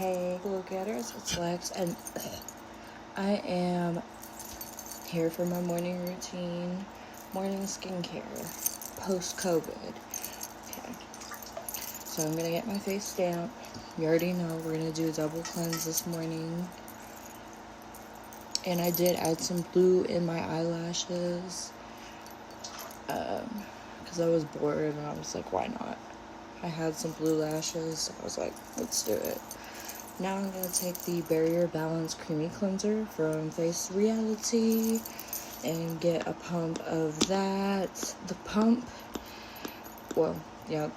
Hey, look at her, it's Lex, and I am here for my morning routine, morning skincare, post-COVID. Okay, so I'm gonna get my face damp. You already know we're gonna do a double cleanse this morning. And I did add some blue in my eyelashes, because I was bored and I was like, why not? I had some blue lashes, so I was like, let's do it. Now I'm going to take the Barrier Balance Creamy Cleanser from Face Reality and get a pump of that. The pump, well, yeah,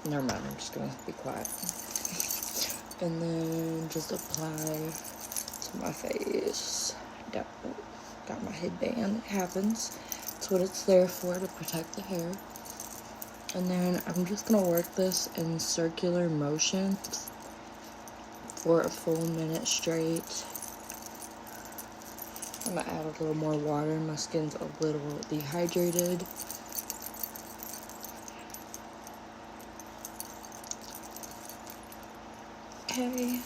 never mind, I'm just going to be quiet. And then just apply to my face. Got my headband, it happens. That's what it's there for, to protect the hair. And then I'm just going to work this in circular motions for a full minute straight. I'm going to add a little more water. My skin's a little dehydrated. Okay.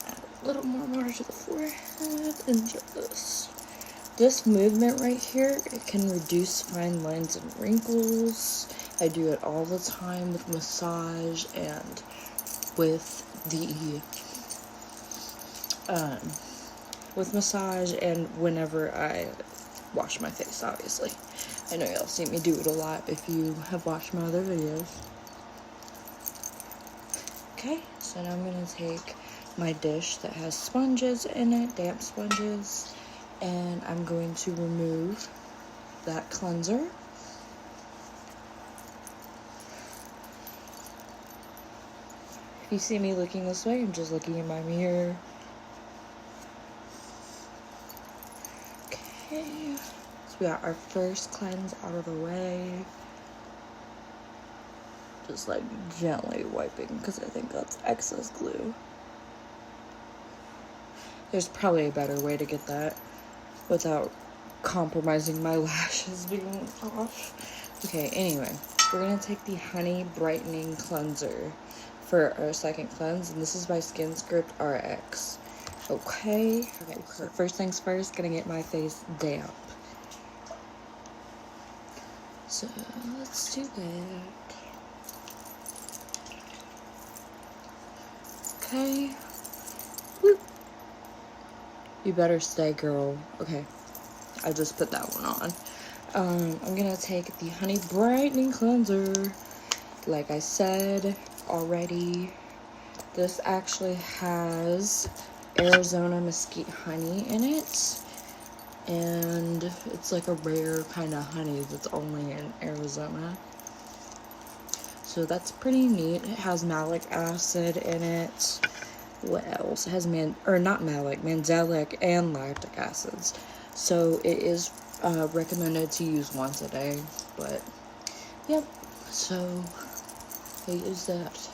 Add a little more water to the forehead and just... This movement right here, it can reduce fine lines and wrinkles. I do it all the time with massage and with whenever I wash my face, obviously. I know y'all see me do it a lot if you have watched my other videos. Okay, so now I'm gonna take my dish that has sponges in it, damp sponges, and I'm going to remove that cleanser. If you see me looking this way, I'm just looking in my mirror. Okay, so we got our first cleanse out of the way. Just like gently wiping, because I think that's excess glue. There's probably a better way to get that without compromising my lashes being off. Okay, anyway, we're gonna take the Honey Brightening Cleanser for our second cleanse, and this is by Skin Script RX. Okay, so first things first, gonna get my face damp. So let's do that. Okay. Woo. You better stay, girl. Okay, I just put that one on. I'm gonna take the Honey Brightening Cleanser. Like I said already, this actually has Arizona mesquite honey in it, and it's like a rare kind of honey that's only in Arizona. So that's pretty neat. It has malic acid in it. What else? It has mandelic and lactic acids. So it is recommended to use once a day. But yep. So I use that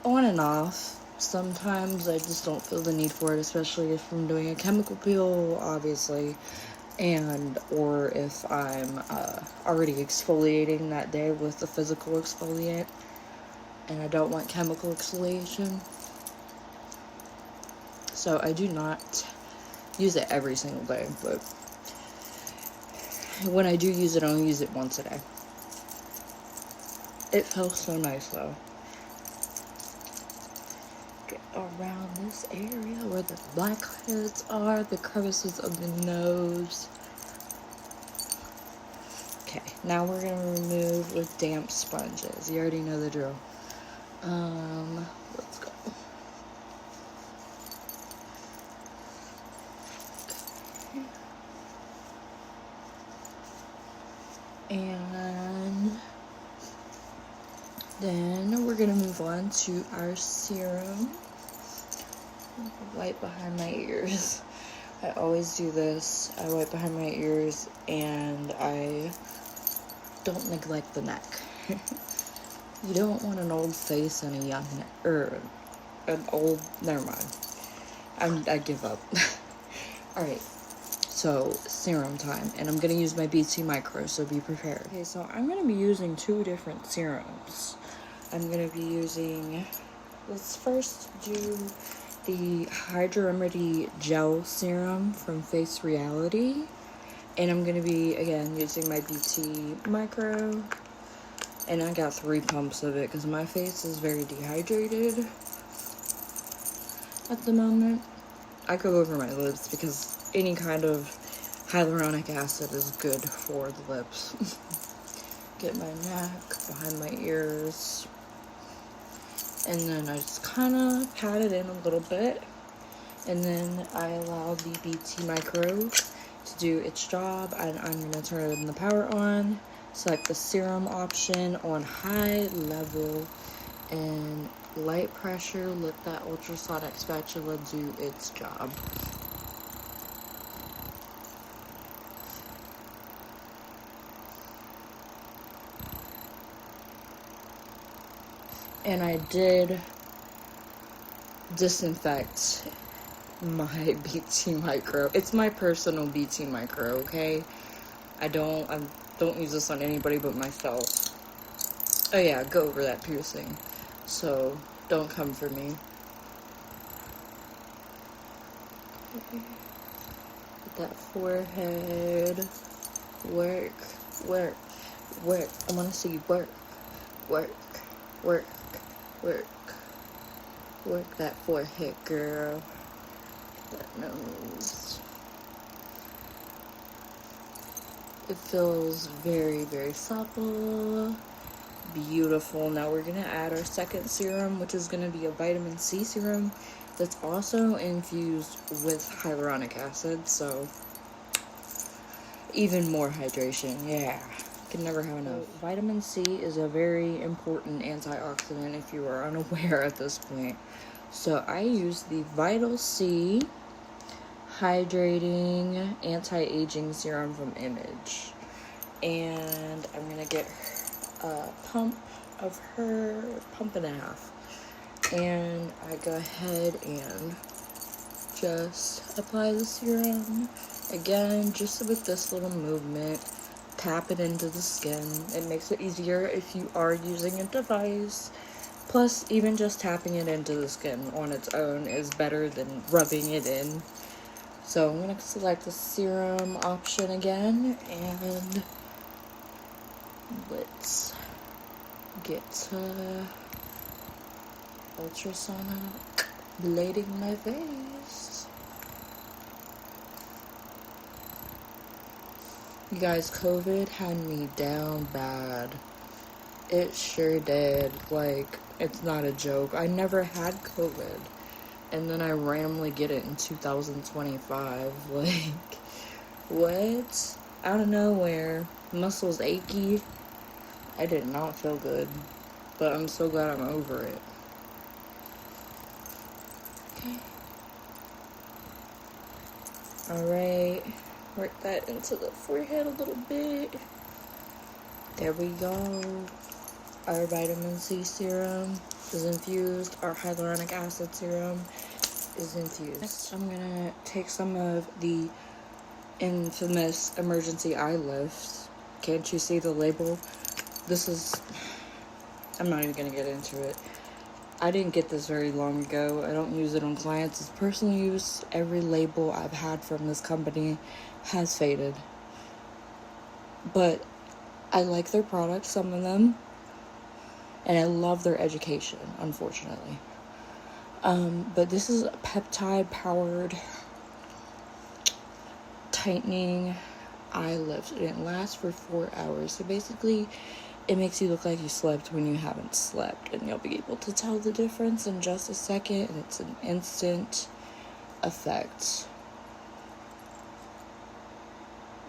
on and off. Sometimes I just don't feel the need for it, especially if I'm doing a chemical peel, obviously, or if I'm already exfoliating that day with the physical exfoliant and I don't want chemical exfoliation. So I do not use it every single day, but when I do use it, I only use it once a day. It feels so nice though. Get around this area where the blackheads are, the crevices of the nose. Okay, now we're gonna remove with damp sponges. You already know the drill. Let's go. Okay. And then we're gonna move on to our serum. Wipe behind my ears. I always do this. I wipe behind my ears and I don't neglect the neck. You don't want an old face and a young neck, or an old, never mind. I give up. Alright, so serum time, and I'm gonna use my BT Micro, so be prepared. Okay, so I'm gonna be using two different serums. I'm gonna be using let's first do the Hydra Remedy Gel Serum from Face Reality. And I'm going to be, again, using my BT Micro. And I got 3 pumps of it because my face is very dehydrated at the moment. I go over my lips because any kind of hyaluronic acid is good for the lips. Get my neck, behind my ears. And then I just kind of pat it in a little bit. And then I allow the BT Micro to do its job. And I'm going to turn the power on. Select the serum option on high level. And light pressure, let that ultrasonic spatula do its job. And I did disinfect my BT Micro. It's my personal BT Micro, okay? I don't use this on anybody but myself. Oh yeah, go over that piercing. So don't come for me. Okay. Get that forehead. Work. I want to see work. Work that forehead, girl. That nose. It feels very, very supple. Beautiful. Now we're going to add our second serum, which is going to be a vitamin C serum that's also infused with hyaluronic acid, so even more hydration. Yeah. Can never have enough. Vitamin C is a very important antioxidant if you are unaware at this point. So I use the Vital C Hydrating Anti-Aging Serum from Image. And I'm going to get a pump of her, pump and a half. And I go ahead and just apply the serum. Again, just with this little movement. Tap it into the skin. It makes it easier if you are using a device. Plus, even just tapping it into the skin on its own is better than rubbing it in. So I'm going to select the serum option again, and let's get to ultrasonic blading my face. You guys, COVID had me down bad. It sure did. Like, it's not a joke. I never had COVID. And then I randomly get it in 2025. Like, what? Out of nowhere. Muscles achy. I did not feel good. But I'm so glad I'm over it. Okay. Alright. Work that into the forehead a little bit. There we go. Our vitamin C serum is infused. Our hyaluronic acid serum is infused. Next, I'm gonna take some of the infamous emergency eye lift. Can't you see the label? This is, I'm not even gonna get into it. I didn't get this very long ago. I don't use it on clients. It's personal use. Every label I've had from this company has faded. But I like their products, some of them. And I love their education, unfortunately. But this is a peptide-powered tightening eye lift. And it lasts for 4 hours. So basically, it makes you look like you slept when you haven't slept. And you'll be able to tell the difference in just a second. And it's an instant effect.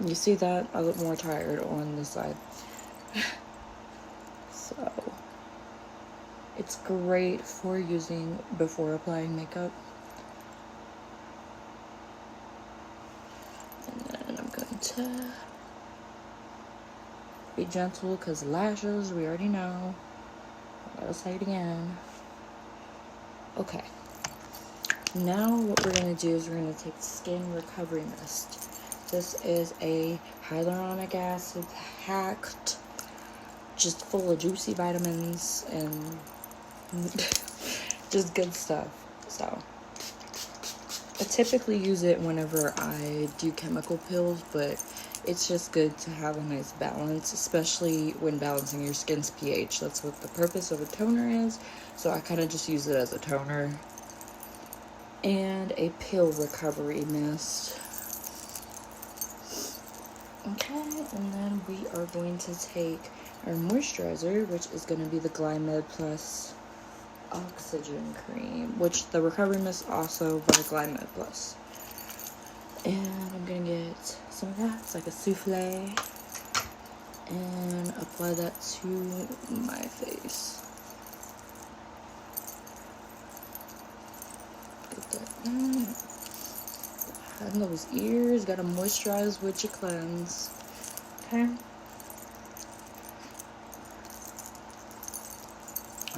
You see that? I look more tired on this side. So, it's great for using before applying makeup. And then I'm going to be gentle because lashes, we already know. I'm going to say it again. Okay. Now what we're going to do is we're going to take Skin Recovery Mist. This is a hyaluronic acid packed, just full of juicy vitamins and Just good stuff. So I typically use it whenever I do chemical peels, but it's just good to have a nice balance, especially when balancing your skin's pH. That's what the purpose of a toner is. So I kind of just use it as a toner. And a peel recovery mist. Okay, and then we are going to take our moisturizer, which is going to be the Glymed Plus Oxygen Cream, which the recovery mist also by Glymed Plus. And I'm going to get some of that. It's like a souffle. And apply that to my face. Get that in. And those ears, gotta moisturize with your cleanse. Okay.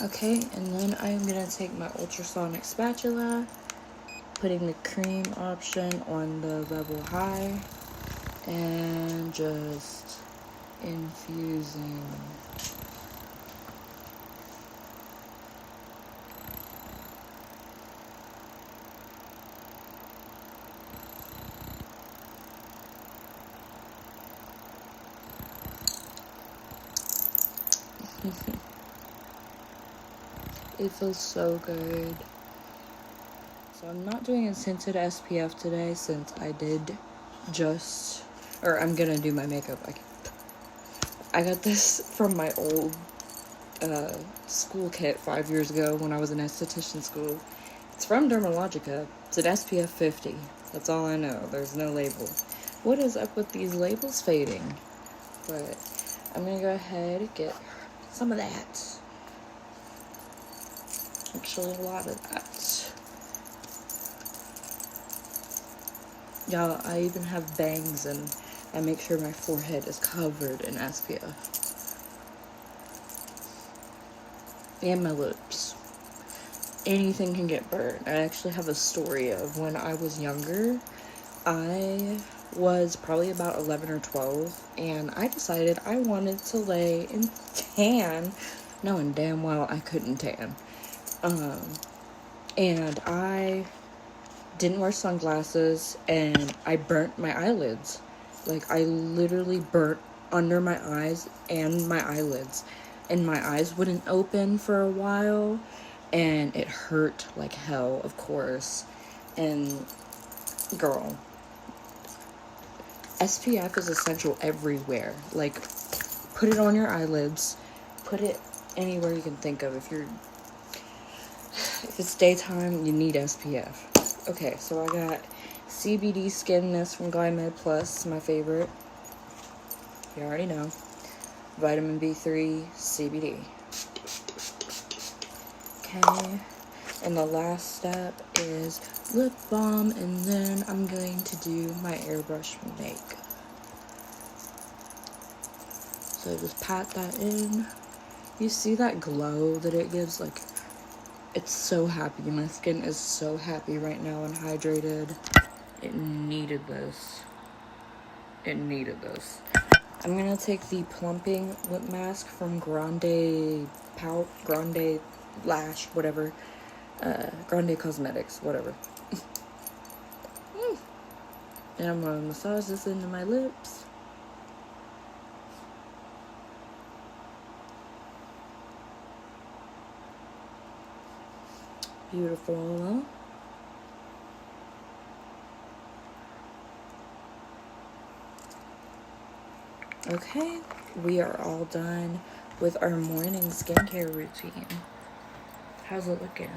Okay, and then I'm gonna take my ultrasonic spatula, putting the cream option on the level high, and just infusing. It feels so good. So I'm not doing a tinted SPF today since I did I'm gonna do my makeup. I got this from my old school kit 5 years ago when I was in esthetician school. It's from Dermalogica. It's an SPF 50. That's all I know. There's no label. What is up with these labels fading? But I'm gonna go ahead and get some of that. Actually, a lot of that. Y'all, I even have bangs and I make sure my forehead is covered in SPF. And my lips. Anything can get burnt. I actually have a story of when I was younger. I was probably about 11 or 12, and I decided I wanted to lay and tan, knowing damn well I couldn't tan. And I didn't wear sunglasses, and I burnt my eyelids. Like, I literally burnt under my eyes and my eyelids, and my eyes wouldn't open for a while, and it hurt like hell, of course. And girl, SPF is essential everywhere. Like, put it on your eyelids, put it anywhere you can think of. If it's daytime, you need SPF. Okay, so I got CBD Skin Mist from Glymed Plus, my favorite. You already know. Vitamin B3, CBD. Okay, and the last step is lip balm, and then I'm going to do my airbrush makeup. So just pat that in. You see that glow that it gives? Like, it's so happy. My skin is so happy right now and hydrated. It needed this. It needed this. I'm gonna take the plumping lip mask from Grande Lash, whatever. Grande Cosmetics, whatever. And I'm gonna massage this into my lips. Beautiful. Okay, we are all done with our morning skincare routine. How's it looking?